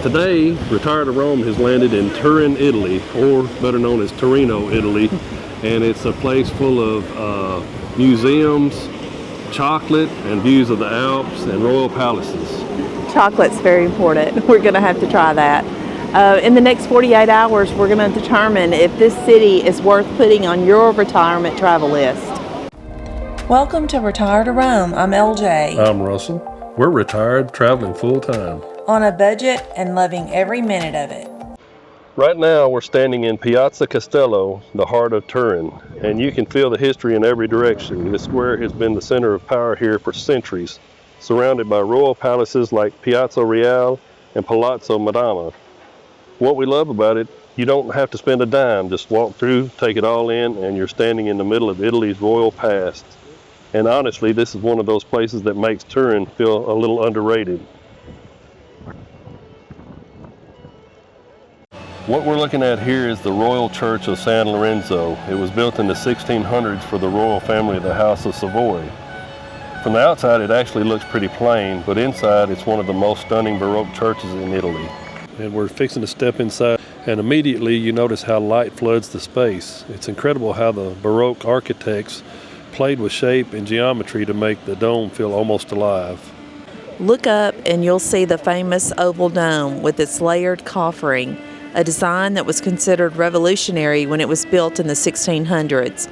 Today, Retired to Rome has landed in Turin, Italy, or better known as Torino, Italy, and it's a place full of museums, chocolate, and views of the Alps and royal palaces. Chocolate's very important. We're going to have to try that. In the next 48 hours, we're going to determine if this city is worth putting on your retirement travel list. Welcome to Retire to Rome. I'm LJ. I'm Russell. We're retired, traveling full-time. On a budget and loving every minute of it. Right now, we're standing in Piazza Castello, the heart of Turin, and you can feel the history in every direction. This square has been the center of power here for centuries, surrounded by royal palaces like Piazza Reale and Palazzo Madama. What we love about it, you don't have to spend a dime. Just walk through, take it all in, and you're standing in the middle of Italy's royal past. And honestly, this is one of those places that makes Turin feel a little underrated. What we're looking at here is the Royal Church of San Lorenzo. It was built in the 1600s for the royal family of the House of Savoy. From the outside, it actually looks pretty plain, but inside, it's one of the most stunning Baroque churches in Italy. And we're fixing to step inside, and immediately you notice how light floods the space. It's incredible how the Baroque architects played with shape and geometry to make the dome feel almost alive. Look up and you'll see the famous oval dome with its layered coffering, a design that was considered revolutionary when it was built in the 1600s.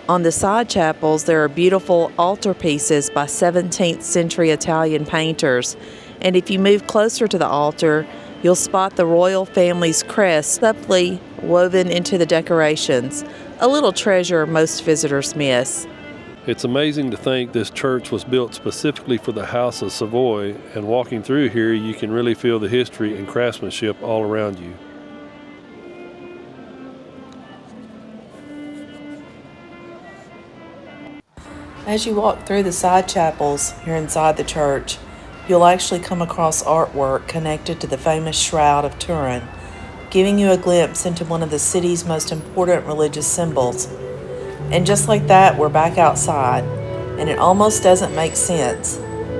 On the side chapels, there are beautiful altarpieces by 17th century Italian painters, and if you move closer to the altar, you'll spot the royal family's crest subtly woven into the decorations, a little treasure most visitors miss. It's amazing to think this church was built specifically for the House of Savoy, and walking through here, you can really feel the history and craftsmanship all around you. As you walk through the side chapels here inside the church, you'll actually come across artwork connected to the famous Shroud of Turin, giving you a glimpse into one of the city's most important religious symbols. And just like that, we're back outside, and it almost doesn't make sense.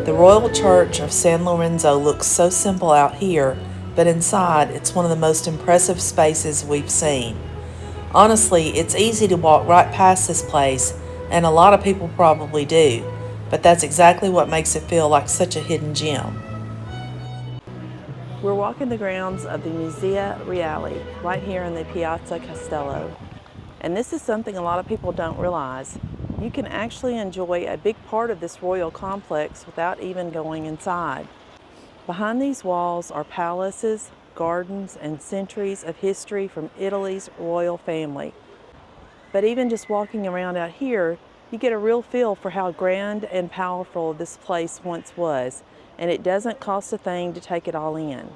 The Royal Church of San Lorenzo looks so simple out here, but inside, it's one of the most impressive spaces we've seen. Honestly, it's easy to walk right past this place, and a lot of people probably do, but that's exactly what makes it feel like such a hidden gem. We're walking the grounds of the Musea Reale, right here in the Piazza Castello. And this is something a lot of people don't realize. You can actually enjoy a big part of this royal complex without even going inside. Behind these walls are palaces, gardens, and centuries of history from Italy's royal family. But even just walking around out here, you get a real feel for how grand and powerful this place once was, and it doesn't cost a thing to take it all in.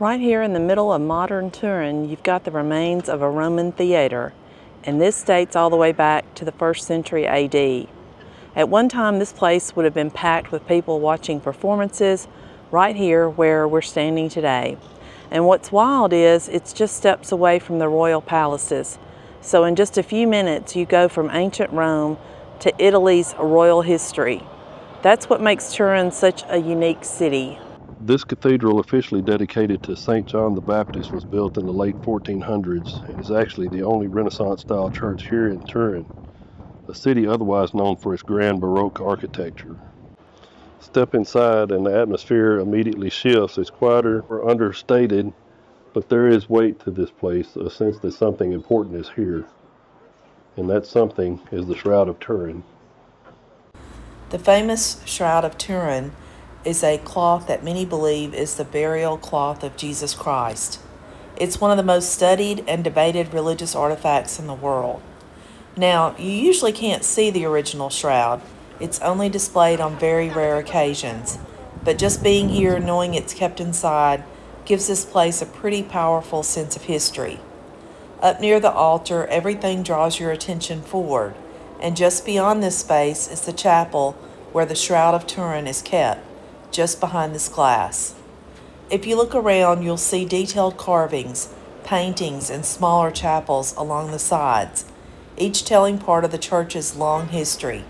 Right here in the middle of modern Turin, you've got the remains of a Roman theater, and this dates all the way back to the 1st century AD. At one time, this place would have been packed with people watching performances right here where we're standing today. And what's wild is it's just steps away from the royal palaces. So in just a few minutes, you go from ancient Rome to Italy's royal history. That's what makes Turin such a unique city. This cathedral, officially dedicated to St. John the Baptist, was built in the late 1400s and is actually the only Renaissance-style church here in Turin, a city otherwise known for its grand Baroque architecture. Step inside and the atmosphere immediately shifts. It's quieter or understated, but there is weight to this place, a sense that something important is here. And that something is the Shroud of Turin. The famous Shroud of Turin is a cloth that many believe is the burial cloth of Jesus Christ. It's one of the most studied and debated religious artifacts in the world. Now, you usually can't see the original shroud. It's only displayed on very rare occasions. But just being here, knowing it's kept inside, gives this place a pretty powerful sense of history. Up near the altar, everything draws your attention forward, and just beyond this space is the chapel where the Shroud of Turin is kept. just behind this glass. If you look around, you'll see detailed carvings, paintings, and smaller chapels along the sides, each telling part of the church's long history.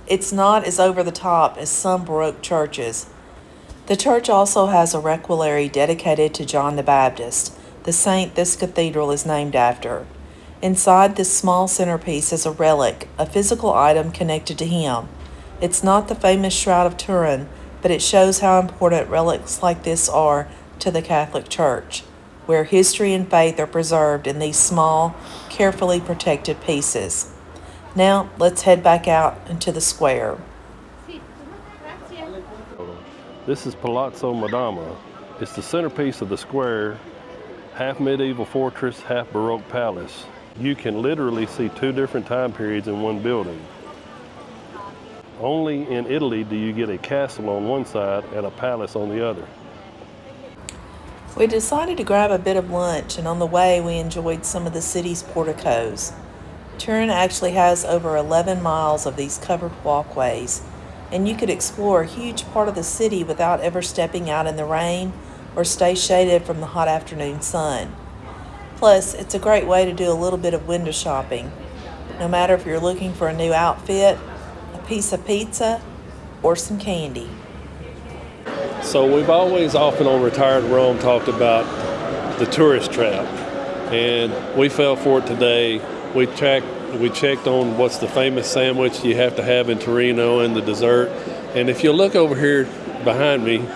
It's not as over the top as some Baroque churches. The church also has a reliquary dedicated to John the Baptist, the saint this cathedral is named after. Inside this small centerpiece is a relic, a physical item connected to him. It's not the famous Shroud of Turin, but it shows how important relics like this are to the Catholic Church, where history and faith are preserved in these small, carefully protected pieces. Now, let's head back out into the square. This is Palazzo Madama. It's the centerpiece of the square, half medieval fortress, half Baroque palace. You can literally see two different time periods in one building. Only in Italy do you get a castle on one side and a palace on the other. We decided to grab a bit of lunch, and on the way we enjoyed some of the city's porticos. Turin actually has over 11 miles of these covered walkways, and you could explore a huge part of the city without ever stepping out in the rain or stay shaded from the hot afternoon sun. Plus, it's a great way to do a little bit of window shopping, no matter if you're looking for a new outfit, a piece of pizza, or some candy. So we've always often on Retired Rome talked about the tourist trap, and we fell for it today. We checked on what's the famous sandwich you have to have in Torino and the dessert. And if you look over here behind me,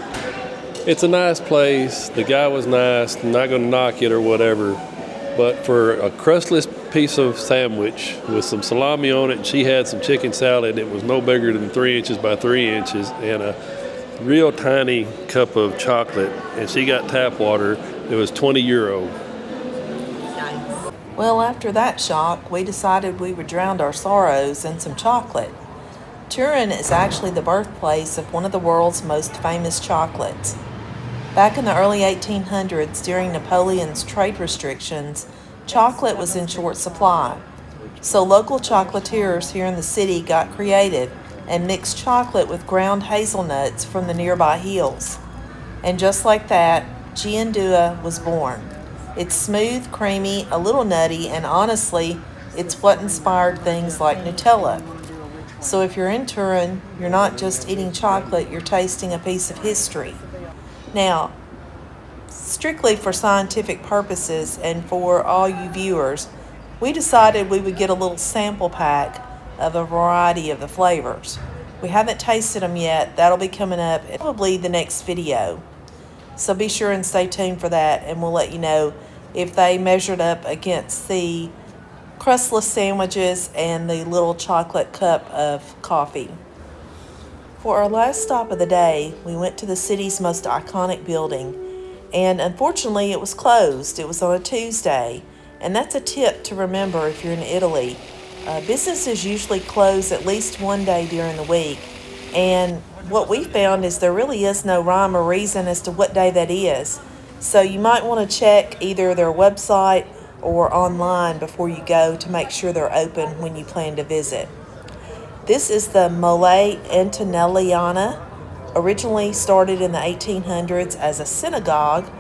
it's a nice place. The guy was nice. I'm not going to knock it or whatever. But for a crustless piece of sandwich with some salami on it, and she had some chicken salad, it was no bigger than 3 inches by 3 inches, and a real tiny cup of chocolate, and she got tap water. It was €20. Well, after that shock, we decided we would drown our sorrows in some chocolate. Turin is actually the birthplace of one of the world's most famous chocolates. Back in the early 1800s, during Napoleon's trade restrictions, chocolate was in short supply. So local chocolatiers here in the city got creative and mixed chocolate with ground hazelnuts from the nearby hills. And just like that, Gianduja was born. It's smooth, creamy, a little nutty, and honestly, it's what inspired things like Nutella. So if you're in Turin, you're not just eating chocolate, you're tasting a piece of history. Now, strictly for scientific purposes and for all you viewers, we decided we would get a little sample pack of a variety of the flavors. We haven't tasted them yet. That'll be coming up in probably the next video. So be sure and stay tuned for that, and we'll let you know if they measured up against the crustless sandwiches and the little chocolate cup of coffee. For our last stop of the day, we went to the city's most iconic building, and unfortunately it was closed. It was on a Tuesday, and that's a tip to remember if you're in Italy. Businesses usually close at least one day during the week, and what we found is there really is no rhyme or reason as to what day that is. So you might want to check either their website or online before you go to make sure they're open when you plan to visit. This is the Mole Antonelliana, originally started in the 1800s as a synagogue,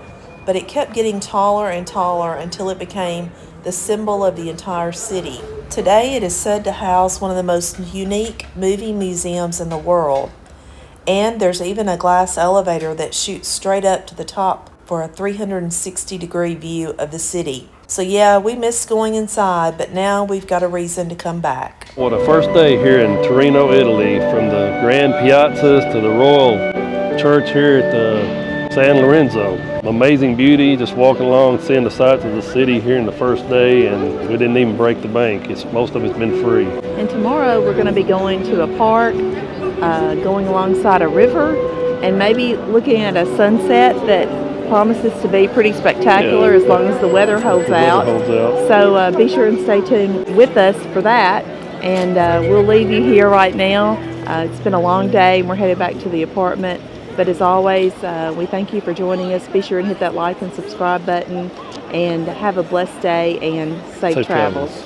but it kept getting taller and taller until it became the symbol of the entire city. Today it is said to house one of the most unique movie museums in the world, and there's even a glass elevator that shoots straight up to the top for a 360-degree view of the city. So yeah, we missed going inside, but now we've got a reason to come back. Well, the first day here in Torino, Italy, from the grand piazzas to the royal church here at the San Lorenzo. Amazing beauty, just walking along, seeing the sights of the city here in the first day, and we didn't even break the bank. Most of it's been free. And tomorrow we're going to be going to a park, going alongside a river, and maybe looking at a sunset that promises to be pretty spectacular as long as the weather holds out. So be sure and stay tuned with us for that, and we'll leave you here right now. It's been a long day and we're headed back to the apartment, but as always, we thank you for joining us. Be sure and hit that like and subscribe button, and have a blessed day and safe travels.